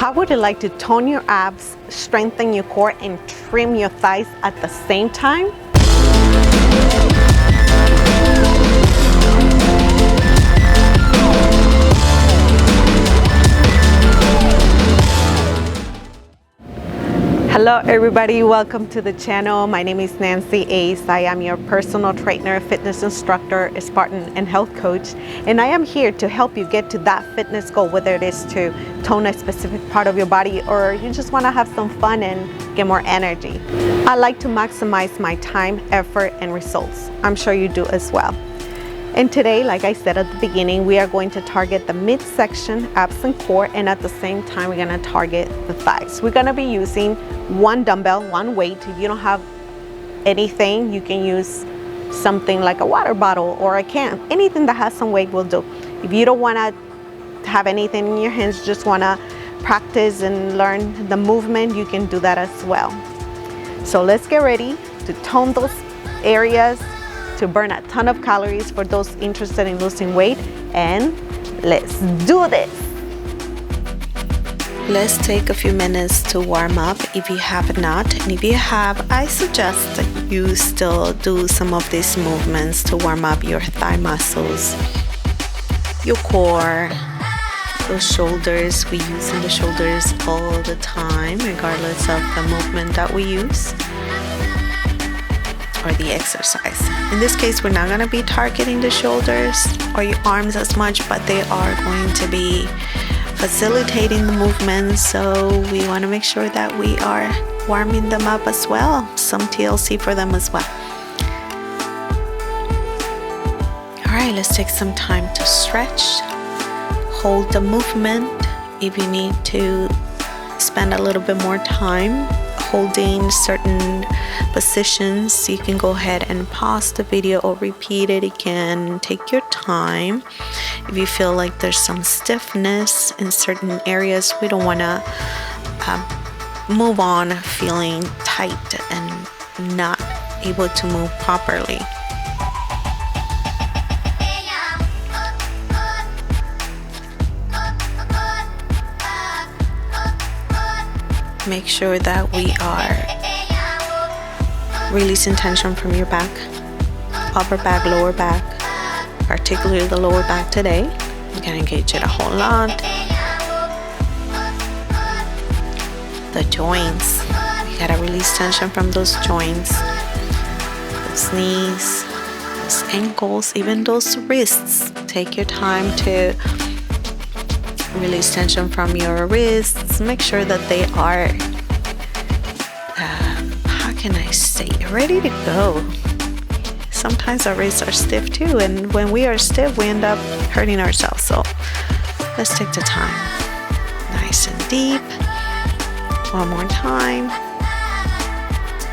How would you like to tone your abs, strengthen your core, and trim your thighs at the same time? Hello everybody, welcome to the channel. My name is Nancy Ace. I am your personal trainer, fitness instructor, Spartan, and health coach. And I am here to help you get to that fitness goal, whether it is to tone a specific part of your body or you just want to have some fun and get more energy. I like to maximize my time, effort, and results. I'm sure you do as well. And today, like I said at the beginning, we are going to target the midsection, abs and core, and at the same time, we're gonna target the thighs. We're gonna be using one dumbbell, one weight. If you don't have anything, you can use something like a water bottle or a can. Anything that has some weight will do. If you don't wanna have anything in your hands, just wanna practice and learn the movement, you can do that as well. So let's get ready to tone those areas, to burn a ton of calories for those interested in losing weight, and let's do this. Let's take a few minutes to warm up if you have not, and if you have, I suggest that you still do some of these movements to warm up your thigh muscles, your core, those shoulders. We use the shoulders all the time, regardless of the movement that we use or the exercise. In this case, we're not going to be targeting the shoulders or your arms as much, but they are going to be facilitating the movement, so we want to make sure that we are warming them up as well. Some TLC for them as well. Alright, let's take some time to stretch. Hold the movement. If you need to spend a little bit more time holding certain positions, you can go ahead and pause the video or repeat it. You can take your time. If you feel like there's some stiffness in certain areas, we don't want to move on feeling tight and not able to move properly. Make sure that we are releasing tension from your back, upper back, lower back, particularly the lower back today. You can engage it a whole lot. The joints, you gotta release tension from those joints, those knees, those ankles, even those wrists. Take your time to release tension from your wrists. Make sure that they are, how can I say, ready to go. Sometimes our wrists are stiff too, and when we are stiff, we end up hurting ourselves. So let's take the time. Nice and deep. One more time.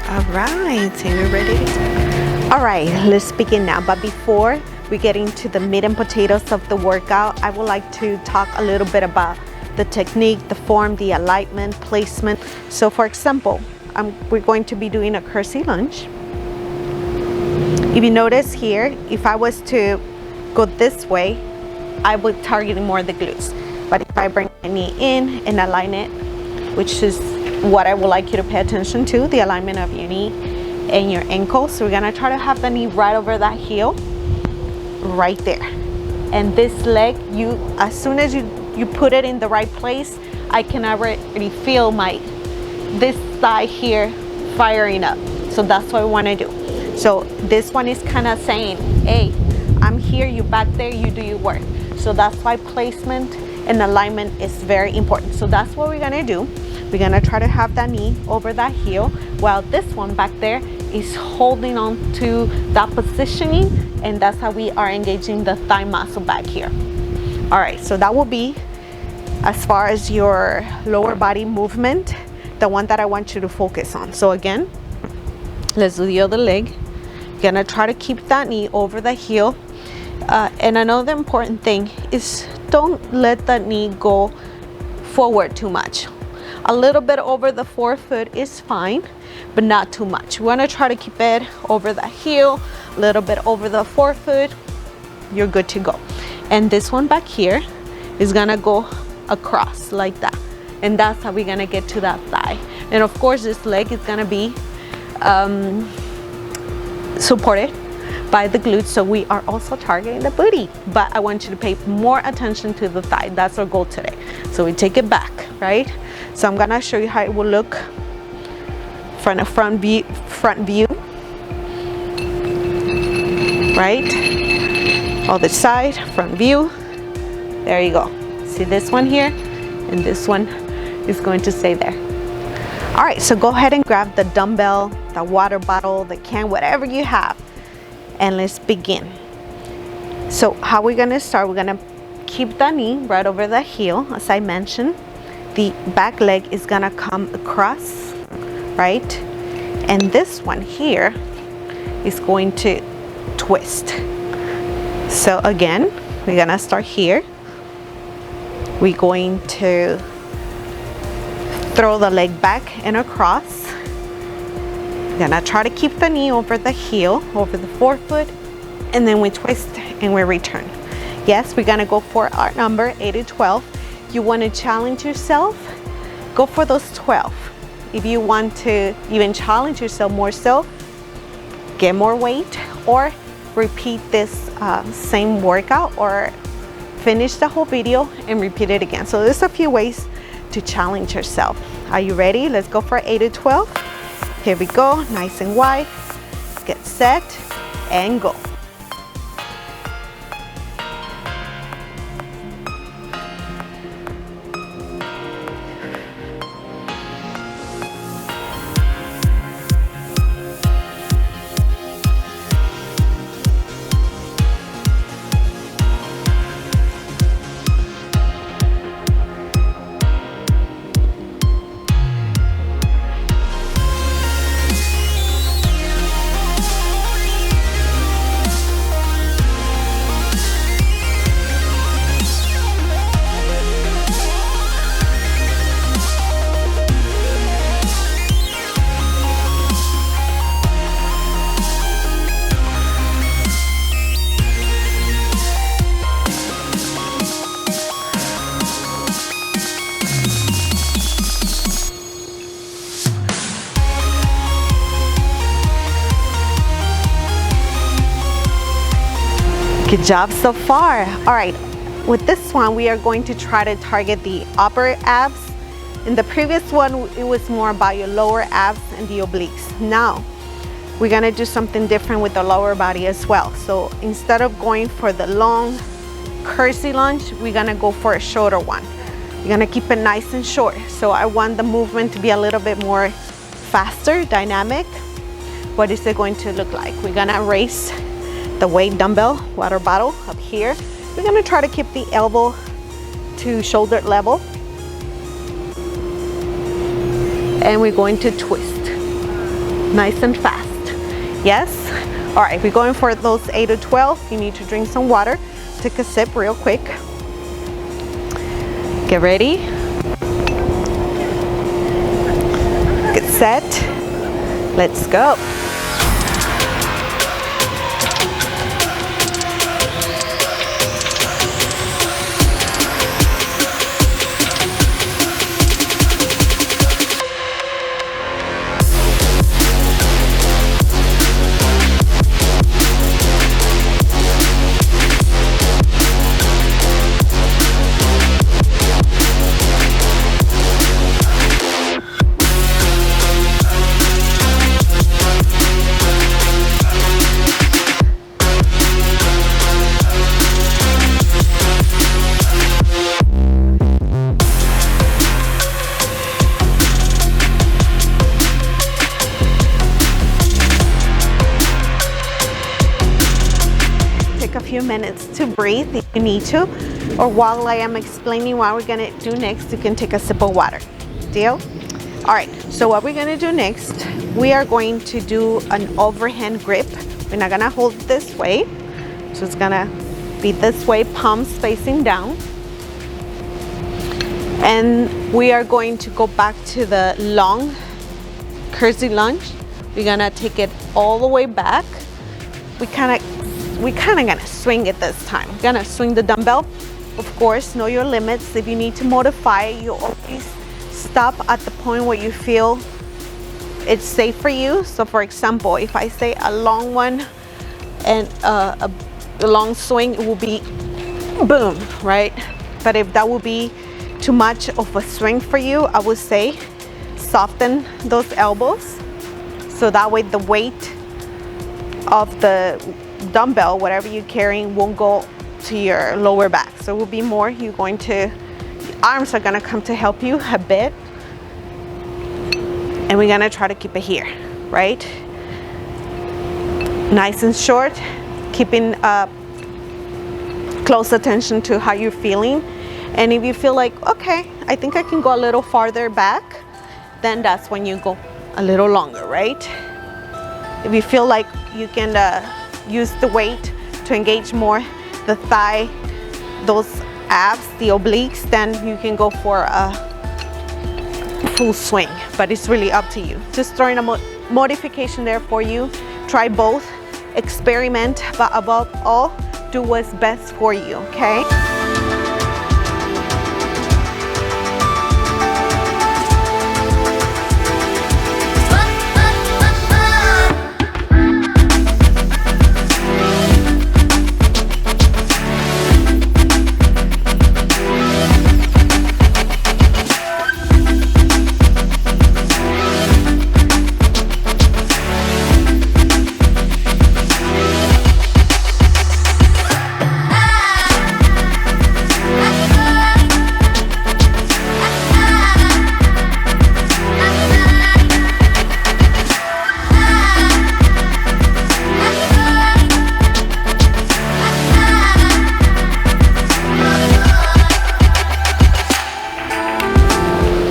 All right, so we're ready to go. All right, let's begin now. But before we get into the meat and potatoes of the workout, I would like to talk a little bit about the technique, the form, the alignment, placement. So for example, we're going to be doing a curtsy lunge. If you notice here, if I was to go this way, I would target more the glutes. But if I bring my knee in and align it, which is what I would like you to pay attention to, the alignment of your knee and your ankle. So we're gonna try to have the knee right over that heel, right there. And this leg, as soon as you put it in the right place, I can already feel this thigh here firing up. So that's what we want to do. So this one is kind of saying, hey, I'm here, you back there, you do your work. So that's why placement and alignment is very important. So that's what we're gonna do. We're gonna try to have that knee over that heel, while this one back there is holding on to that positioning, and that's how we are engaging the thigh muscle back here. All right, so that will be, as far as your lower body movement, the one that I want you to focus on. So again, let's do the other leg. You're gonna try to keep that knee over the heel. And another important thing is don't let that knee go forward too much. A little bit over the forefoot is fine, but not too much. We wanna try to keep it over the heel, a little bit over the forefoot. You're good to go. And this one back here is gonna go across like that. and that's how we're gonna get to that thigh. And of course this leg is gonna be supported by the glutes, so we are also targeting the booty, but I want you to pay more attention to the thigh. That's our goal today. So we take it back, right? So I'm gonna show you how it will look from a front view, right? Other side, front view. There you go. See this one here, and this one is going to stay there. All right, so go ahead and grab the dumbbell, the water bottle, the can, whatever you have, and let's begin. So how we're gonna start, we're gonna keep the knee right over the heel. As I mentioned, the back leg is gonna come across, right? And this one here is going to twist. So again, we're gonna start here. We're going to throw the leg back and across. We're gonna try to keep the knee over the heel, over the forefoot, and then we twist and we return. Yes, we're gonna go for our number 8 to 12. You wanna challenge yourself, go for those 12. If you want to even challenge yourself more so, get more weight or repeat this same workout, or finish the whole video and repeat it again. So there's a few ways to challenge yourself. Are you ready? Let's go for 8 to 12. Here we go, nice and wide. Get set and go. Good job so far. All right, with this one, we are going to try to target the upper abs. In the previous one, it was more about your lower abs and the obliques. Now, we're gonna do something different with the lower body as well. So instead of going for the long curtsy lunge, we're gonna go for a shorter one. You're gonna keep it nice and short. So I want the movement to be a little bit more faster, dynamic. What is it going to look like? We're gonna raise the weight dumbbell water bottle up here. We're gonna try to keep the elbow to shoulder level. And we're going to twist. Nice and fast. Yes? All right, we're going for those 8 to 12. You need to drink some water. Take a sip real quick. Get ready. Get set. Let's go. Few minutes to breathe if you need to, or while I am explaining what we're gonna do next, you can take a sip of water. Deal? All right, so what we're gonna do next, we are going to do an overhand grip. We're not gonna hold it this way, so it's gonna be this way, palms facing down. And we are going to go back to the long curtsy lunge. We're gonna take it all the way back. We kind of gonna swing it this time. We're gonna swing the dumbbell. Of course, know your limits. If you need to modify, you always stop at the point where you feel it's safe for you. So for example, if I say a long one and a long swing, it will be boom, right? But if that will be too much of a swing for you, I would say soften those elbows, so that way the weight of the dumbbell, whatever you're carrying, won't go to your lower back. So it will be more, arms are gonna come to help you a bit, and we're gonna try to keep it here, right? Nice and short, keeping close attention to how you're feeling. And if you feel like, okay, I think I can go a little farther back, then that's when you go a little longer, right? If you feel like you can use the weight to engage more the thigh, those abs, the obliques, then you can go for a full swing, but it's really up to you. Just throwing a modification there for you. Try both, experiment, but above all, do what's best for you, okay?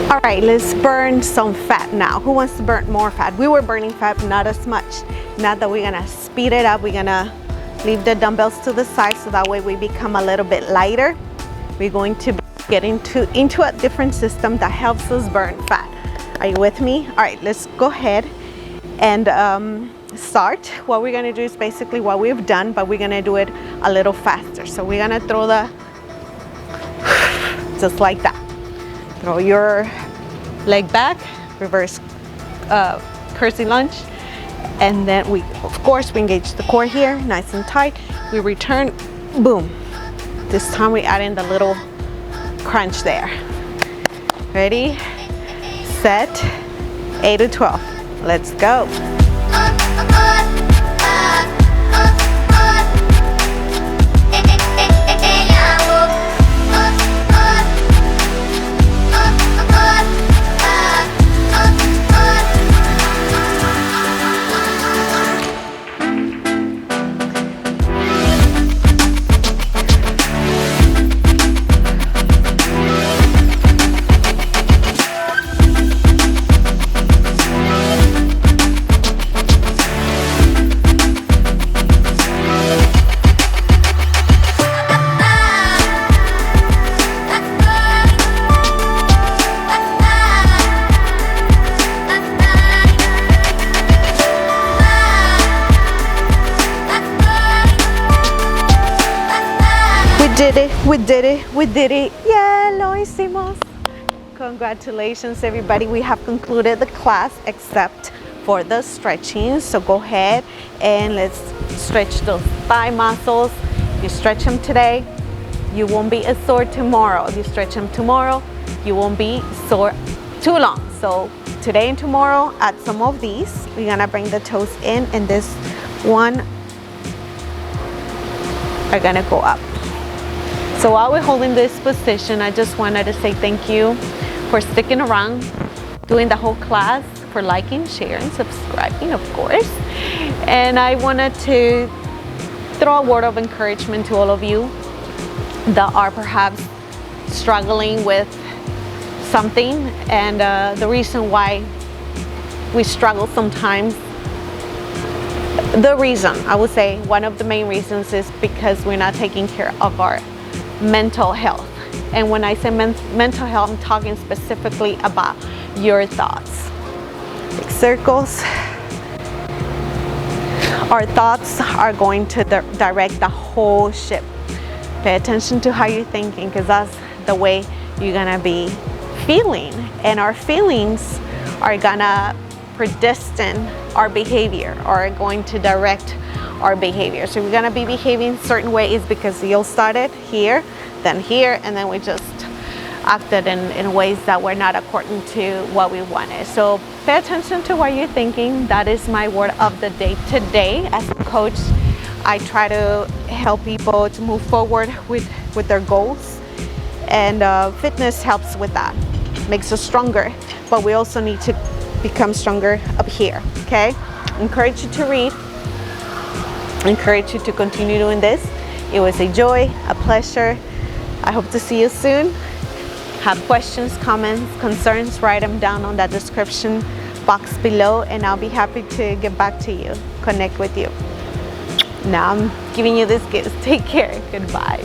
Alright, let's burn some fat now. Who wants to burn more fat? We were burning fat, not as much. Now that we're gonna speed it up, we're gonna leave the dumbbells to the side so that way we become a little bit lighter. We're going to get into a different system that helps us burn fat. Are you with me? Alright, let's go ahead and start. What we're gonna do is basically what we've done, but we're gonna do it a little faster. So we're gonna throw the, just like that. Throw your leg back, reverse curtsy lunge, and then of course we engage the core here, nice and tight. We return, boom. This time we add in the little crunch there. Ready, set, 8 to 12. Let's go. We did it, yeah, lo hicimos. Congratulations everybody, we have concluded the class except for the stretching. So go ahead and let's stretch those thigh muscles. You stretch them today, you won't be as sore tomorrow. If you stretch them tomorrow, you won't be sore too long. So today and tomorrow, add some of these. We're gonna bring the toes in, and this one are gonna go up. So while we're holding this position, I just wanted to say thank you for sticking around, doing the whole class, for liking, sharing, subscribing, of course. And I wanted to throw a word of encouragement to all of you that are perhaps struggling with something. And the reason why we struggle sometimes, the reason, I would say one of the main reasons, is because we're not taking care of our mental health. And when I say mental health, I'm talking specifically about your thoughts. Big circles. Our thoughts are going to direct the whole ship. Pay attention to how you're thinking, because that's the way you're gonna be feeling, and our feelings are gonna predestine our behavior, or going to direct our behavior. So we're gonna be behaving certain ways because you'll start it here, then here, and then we just acted in ways that were not according to what we wanted. So pay attention to what you're thinking. That is my word of the day today. As a coach, I try to help people to move forward with their goals, and fitness helps with that, makes us stronger, but we also need to become stronger up here. Okay, encourage you to read, encourage you to continue doing this. It was a joy, a pleasure. I hope to see you soon. Have questions, comments, concerns, write them down on that description box below, and I'll be happy to get back to you, connect with you. Now I'm giving you this gift. Take care. Goodbye.